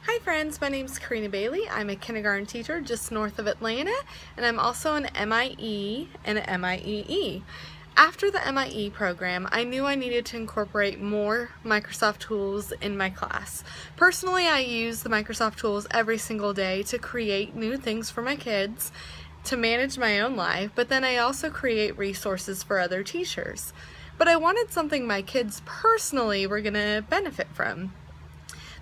Hi friends, my name is Karina Bailey. I'm a kindergarten teacher just north of Atlanta, and I'm also an MIE and an MIEE. After the MIE program, I knew I needed to incorporate more Microsoft tools in my class. Personally, I use the Microsoft tools every single day to create new things for my kids, to manage my own life, but then I also create resources for other teachers. But I wanted something my kids personally were going to benefit from.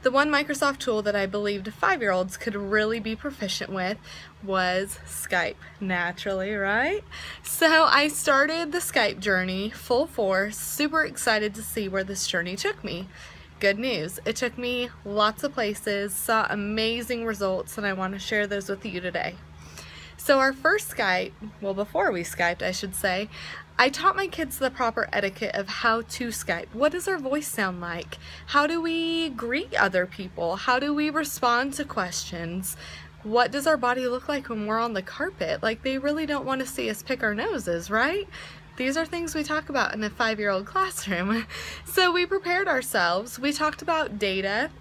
The one Microsoft tool that I believed 5-year-olds could really be proficient with was Skype, naturally, right? So I started the Skype journey full force, super excited to see where this journey took me. Good news, it took me lots of places, saw amazing results, and I want to share those with you today. So our first Skype, well, before we Skyped, I should say, I taught my kids the proper etiquette of how to Skype. What does our voice sound like? How do we greet other people? How do we respond to questions? What does our body look like when we're on the carpet? Like, they really don't want to see us pick our noses, right? These are things we talk about in a 5-year-old classroom. So we prepared ourselves. We talked about data,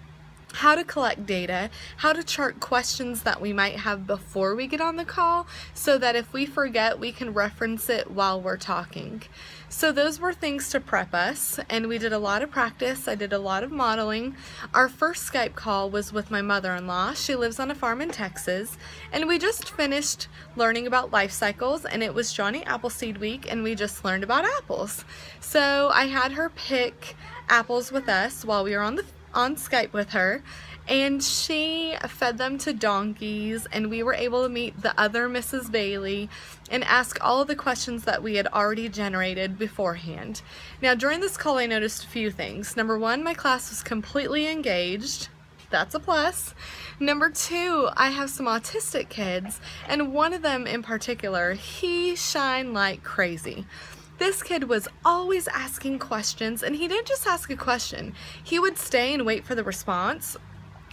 how to collect data, how to chart questions that we might have before we get on the call so that if we forget, we can reference it while we're talking. So those were things to prep us, and we did a lot of practice. I did a lot of modeling. Our first Skype call was with my mother-in-law. She lives on a farm in Texas, and we just finished learning about life cycles, and it was Johnny Appleseed week, and we just learned about apples. So I had her pick apples with us while we were on Skype with her, and she fed them to donkeys, and we were able to meet the other Mrs. Bailey and ask all of the questions that we had already generated beforehand. Now, during this call, I noticed a few things. Number one, my class was completely engaged. That's a plus. Number two, I have some autistic kids, and one of them in particular, he shined like crazy. This kid was always asking questions, and he didn't just ask a question. He would stay and wait for the response,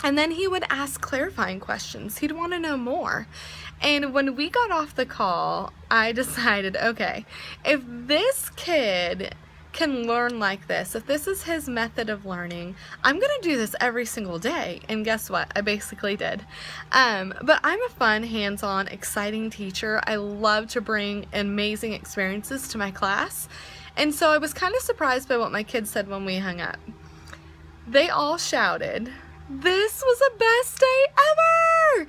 and then he would ask clarifying questions. He'd want to know more. And when we got off the call, I decided, okay, if this kid can learn like this, if this is his method of learning, I'm gonna do this every single day. And guess what? I basically did. But I'm a fun, hands-on, exciting teacher. I love to bring amazing experiences to my class. And so I was kind of surprised by what my kids said when we hung up. They all shouted, "This was the best day ever!"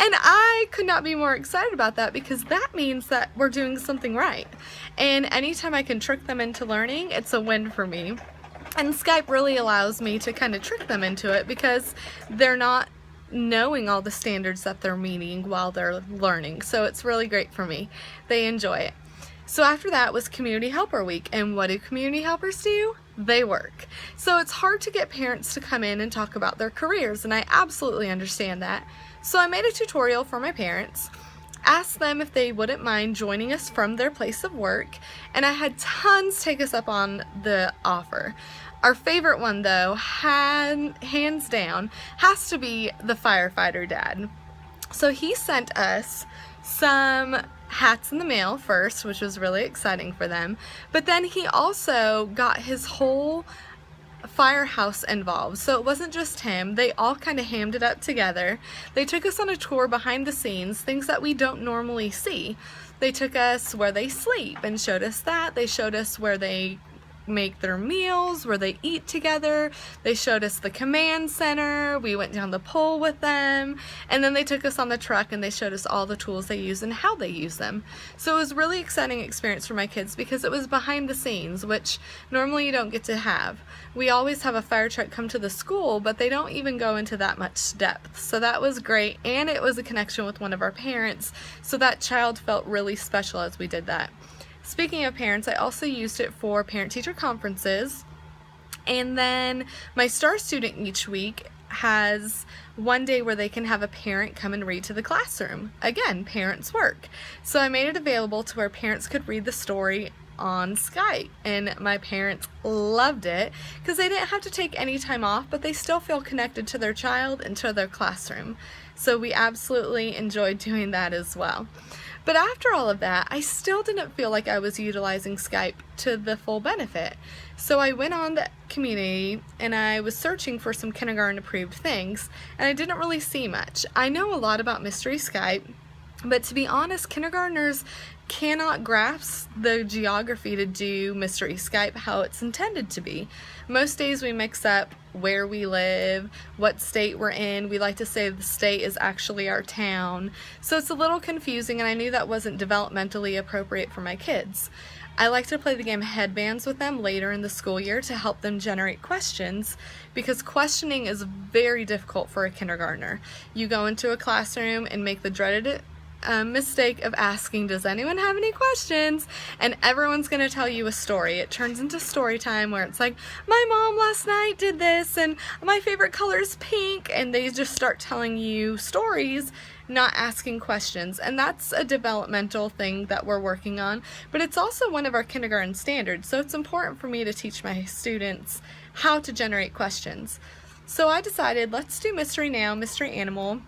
And I could not be more excited about that, because that means that we're doing something right. And anytime I can trick them into learning, it's a win for me. And Skype really allows me to kind of trick them into it, because they're not knowing all the standards that they're meeting while they're learning. So it's really great for me. They enjoy it. So after that was Community Helper Week, and what do community helpers do? They work. So it's hard to get parents to come in and talk about their careers, and I absolutely understand that. So I made a tutorial for my parents, asked them if they wouldn't mind joining us from their place of work, and I had tons take us up on the offer. Our favorite one, though, hands down, has to be the firefighter dad. So he sent us some hats in the mail first, which was really exciting for them, but then he also got his whole firehouse involved. So it wasn't just him, they all kind of hammed it up together. They took us on a tour behind the scenes, things that we don't normally see. They took us where they sleep and showed us that. They showed us where they make their meals, where they eat together. They showed us the command center. We went down the pole with them, and then they took us on the truck and they showed us all the tools they use and how they use them. So it was a really exciting experience for my kids, because it was behind the scenes, which normally you don't get to have. We always have a fire truck come to the school, but they don't even go into that much depth. So that was great, and it was a connection with one of our parents, so that child felt really special as we did that. Speaking of parents, I also used it for parent-teacher conferences, and then my star student each week has one day where they can have a parent come and read to the classroom. Again, parents work. So I made it available to where parents could read the story on Skype, and my parents loved it because they didn't have to take any time off, but they still feel connected to their child and to their classroom. So we absolutely enjoyed doing that as well. But after all of that, I still didn't feel like I was utilizing Skype to the full benefit. So I went on the community and I was searching for some kindergarten approved things, and I didn't really see much. I know a lot about Mystery Skype, but to be honest, kindergartners cannot grasp the geography to do Mystery Skype how it's intended to be. Most days we mix up where we live, what state we're in. We like to say the state is actually our town. So it's a little confusing, and I knew that wasn't developmentally appropriate for my kids. I like to play the game Headbands with them later in the school year to help them generate questions, because questioning is very difficult for a kindergartner. You go into a classroom and make the dreaded mistake of asking, does anyone have any questions? And everyone's going to tell you a story. It turns into story time where it's like, my mom last night did this, and my favorite color is pink, and they just start telling you stories, not asking questions. And that's a developmental thing that we're working on, but it's also one of our kindergarten standards, so it's important for me to teach my students how to generate questions. So I decided, let's do Mystery Noun, Mystery Animal,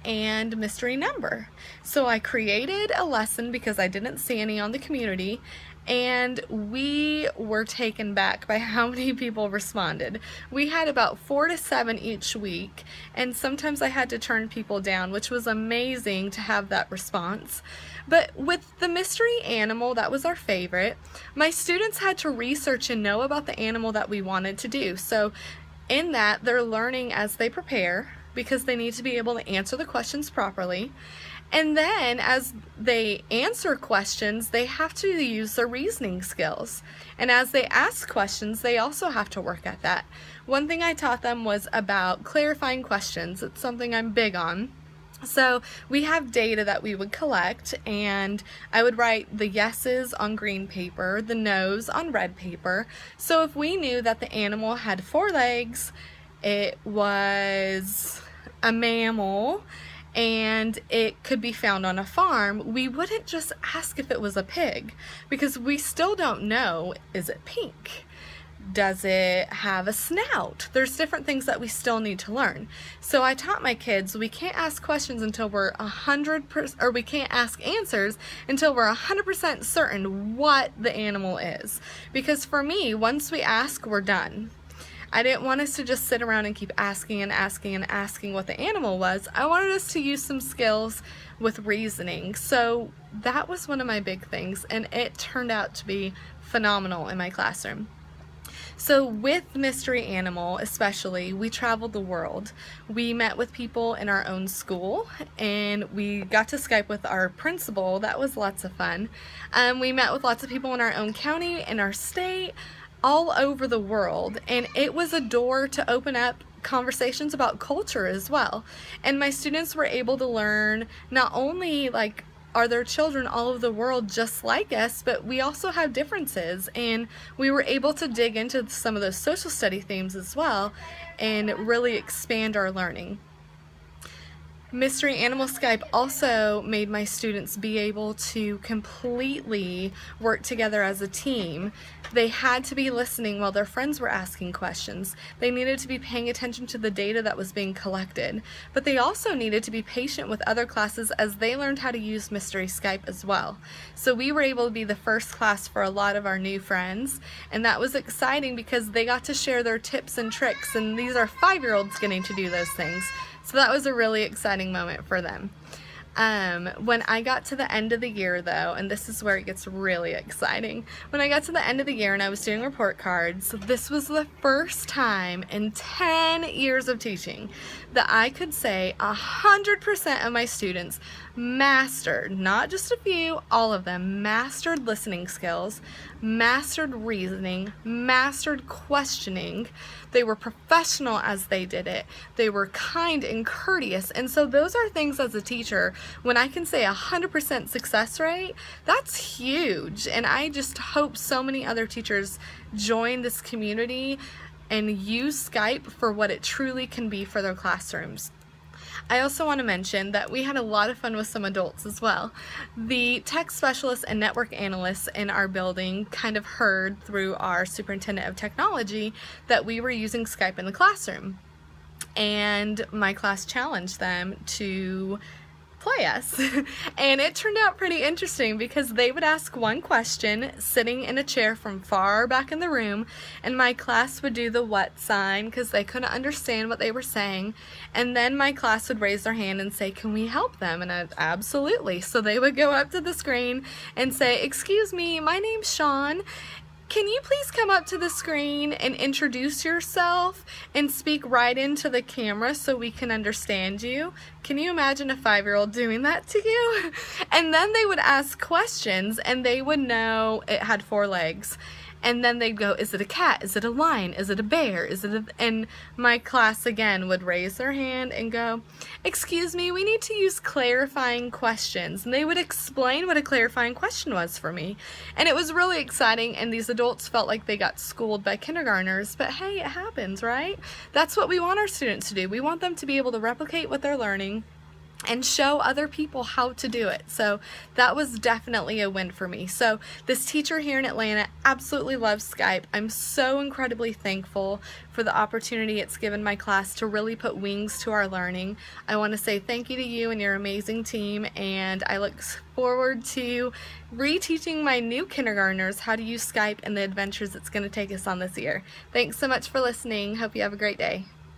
and Mystery Number. So I created a lesson because I didn't see any on the community, and we were taken back by how many people responded. We had about 4 to 7 each week, and sometimes I had to turn people down, which was amazing to have that response. But with the Mystery Animal, that was our favorite. My students had to research and know about the animal that we wanted to do. So in that, they're learning as they prepare, because they need to be able to answer the questions properly. And then as they answer questions, they have to use their reasoning skills. And as they ask questions, they also have to work at that. One thing I taught them was about clarifying questions. It's something I'm big on. So we have data that we would collect, and I would write the yeses on green paper, the no's on red paper. So if we knew that the animal had 4 legs, it was a mammal, and it could be found on a farm, we wouldn't just ask if it was a pig, because we still don't know, is it pink? Does it have a snout? There's different things that we still need to learn. So I taught my kids, we can't ask questions until we're 100%, or we can't ask answers until we're 100% certain what the animal is. Because for me, once we ask, we're done. I didn't want us to just sit around and keep asking and asking and asking what the animal was. I wanted us to use some skills with reasoning. So that was one of my big things, and it turned out to be phenomenal in my classroom. So with Mystery Animal especially, we traveled the world. We met with people in our own school, and we got to Skype with our principal. That was lots of fun. We met with lots of people in our own county, in our state, all over the world, and it was a door to open up conversations about culture as well. And my students were able to learn not only like, are there children all over the world just like us, but we also have differences, and we were able to dig into some of those social study themes as well and really expand our learning. Mystery Animal Skype also made my students be able to completely work together as a team. They had to be listening while their friends were asking questions. They needed to be paying attention to the data that was being collected, but they also needed to be patient with other classes as they learned how to use Mystery Skype as well. So we were able to be the first class for a lot of our new friends, and that was exciting because they got to share their tips and tricks, and these are 5-year-olds getting to do those things. So that was a really exciting moment for them. When I got to the end of the year though, and this is where it gets really exciting, when I got to the end of the year and I was doing report cards, this was the first time in 10 years of teaching that I could say 100% of my students mastered, not just a few, all of them, mastered listening skills, mastered reasoning, mastered questioning. They were professional as they did it. They were kind and courteous. And so those are things as a teacher, when I can say 100% success rate, that's huge. And I just hope so many other teachers join this community and use Skype for what it truly can be for their classrooms. I also want to mention that we had a lot of fun with some adults as well. The tech specialists and network analysts in our building kind of heard through our superintendent of technology that we were using Skype in the classroom. And my class challenged them to play us. And it turned out pretty interesting because they would ask one question sitting in a chair from far back in the room, and my class would do the what sign because they couldn't understand what they were saying, and then my class would raise their hand and say, can we help them? And I'd, absolutely. So they would go up to the screen and say, excuse me, my name's Sean. Can you please come up to the screen and introduce yourself and speak right into the camera so we can understand you? Can you imagine a 5-year-old doing that to you? And then they would ask questions and they would know it had 4 legs. And then they'd go, is it a cat? Is it a lion? Is it a bear? Is it a... And my class again would raise their hand and go, excuse me, we need to use clarifying questions. And they would explain what a clarifying question was for me. And it was really exciting, and these adults felt like they got schooled by kindergartners, but hey, it happens, right? That's what we want our students to do. We want them to be able to replicate what they're learning and show other people how to do it. So that was definitely a win for me. So this teacher here in Atlanta absolutely loves Skype. I'm so incredibly thankful for the opportunity it's given my class to really put wings to our learning. I want to say thank you to you and your amazing team, and I look forward to reteaching my new kindergartners how to use Skype and the adventures it's going to take us on this year. Thanks so much for listening. Hope you have a great day.